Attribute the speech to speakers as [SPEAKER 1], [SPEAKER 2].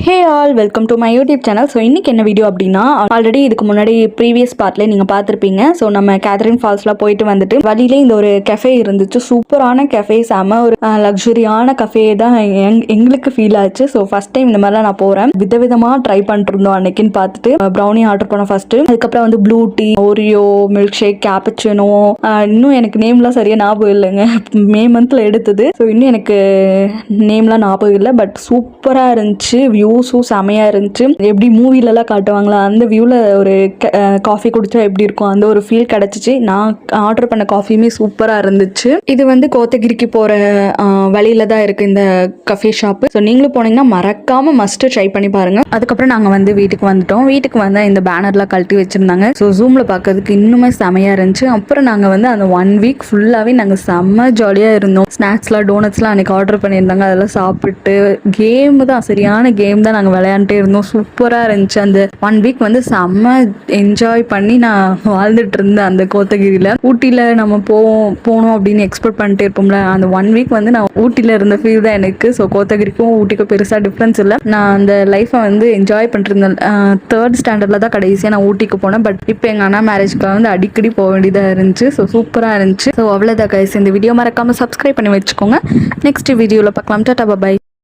[SPEAKER 1] Hey all welcome to my YouTube channel. So இன்றைக்கி என்ன video அப்படின்னா, ஆல்ரெடி இதுக்கு முன்னாடி ப்ரீவியஸ் பார்ட்லேயே நீங்கள் பார்த்துருப்பீங்க. ஸோ நம்ம கேத்ரின் ஃபால்ஸ்லாம் போயிட்டு வந்துட்டு வழியிலே இந்த ஒரு கெஃபே இருந்துச்சு. சூப்பரான கெஃபே, செம ஒரு லக்ஸுரியான கஃபே தான் எங்களுக்கு ஃபீல் ஆச்சு. ஸோ ஃபஸ்ட் டைம் இந்த மாதிரிலாம் நான் போகிறேன். விதவிதமாக ட்ரை பண்ணிட்டுருந்தோம் அன்னைக்குன்னு பார்த்துட்டு. ப்ரௌனி ஆர்டர் பண்ணோம் ஃபஸ்ட்டு. அதுக்கப்புறம் வந்து blue tea, Oreo, milk shake, cappuccino, இன்னும் எனக்கு நேம்லாம் சரியாக ஞாபகம் இல்லைங்க. மே மந்தில் எடுத்தது. ஸோ இன்னும் எனக்கு நேம்லாம் ஞாபகம் இல்லை. பட் சூப்பராக இருந்துச்சு. வியூஸும் செமையாக இருந்துச்சு. எப்படி மூவிலலாம் காட்டுவாங்களா அந்த வியூவில் ஒரு காஃபி குடித்தா எப்படி இருக்கும் அந்த ஒரு ஃபீல் கிடச்சிச்சு. நான் ஆர்டர் பண்ண காஃபியுமே சூப்பராக இருந்துச்சு. இது வந்து கோத்தகிரிக்கு போகிற வழியில் தான் இருக்குது இந்த கஃபே ஷாப்பு. ஸோ நீங்களும் போனீங்கன்னா மறக்காமல் மஸ்ட்டு ட்ரை பண்ணி பாருங்கள். அதுக்கப்புறம் நாங்கள் வந்து வீட்டுக்கு வந்துட்டோம். வீட்டுக்கு வந்தால் இந்த பேனர்லாம் கழட்டி வச்சுருந்தாங்க. ஸோ ஜூமில் பார்க்கறதுக்கு இன்னுமே செமையாக இருந்துச்சு. அப்புறம் நாங்கள் வந்து அந்த 1 வீக் ஃபுல்லாகவே நாங்கள் செம்ம ஜாலியாக இருந்தோம். ஸ்நாக்ஸ்லாம், டோனட்ஸ்லாம் அன்றைக்கி ஆர்டர் பண்ணியிருந்தாங்க. அதெல்லாம் சாப்பிட்டு கேமு தான், சரியான கேம் தான் நாங்கள் விளையாண்டுட்டே இருந்தோம். சூப்பராக இருந்துச்சு. அந்த 1 வீக் வந்து செம்ம என்ஜாய் பண்ணி நான் வாழ்ந்துட்டு இருந்தேன் அந்த கோத்தகிரியில். ஊட்டியில் நம்ம போகணும் அப்படின்னு எக்ஸ்பெக்ட் பண்ணிட்டே இருப்போம்ல, அந்த 1 வீக் வந்து நான் ஊட்டியில் இருந்த ஃபீல் தான் எனக்கு. ஸோ கோத்தகிரிக்கும் ஊட்டிக்கும் பெருசாக டிஃப்ரென்ஸ் இல்லை. நான் அந்த லைஃப்பை வந்து என்ஜாய் பண்ணிருந்தேன். 3rd ஸ்டாண்டர்டில் தான் கடைசியாக நான் ஊட்டிக்கு போனேன். பட் இப்போ எங்கள் அண்ணா மேரேஜ்க்கு வந்து அடிக்கடி போக வேண்டியதாக இருந்துச்சு. ஸோ சூப்பராக இருந்துச்சு. ஸோ அவ்வளோதான் கைஸ். இந்த வீடியோ மறக்காமல் சப்ஸ்கிரைப் பண்ணி வச்சுக்கோங்க. நெக்ஸ்ட் வீடியோவில் பார்க்கலாம். டாடா, பை.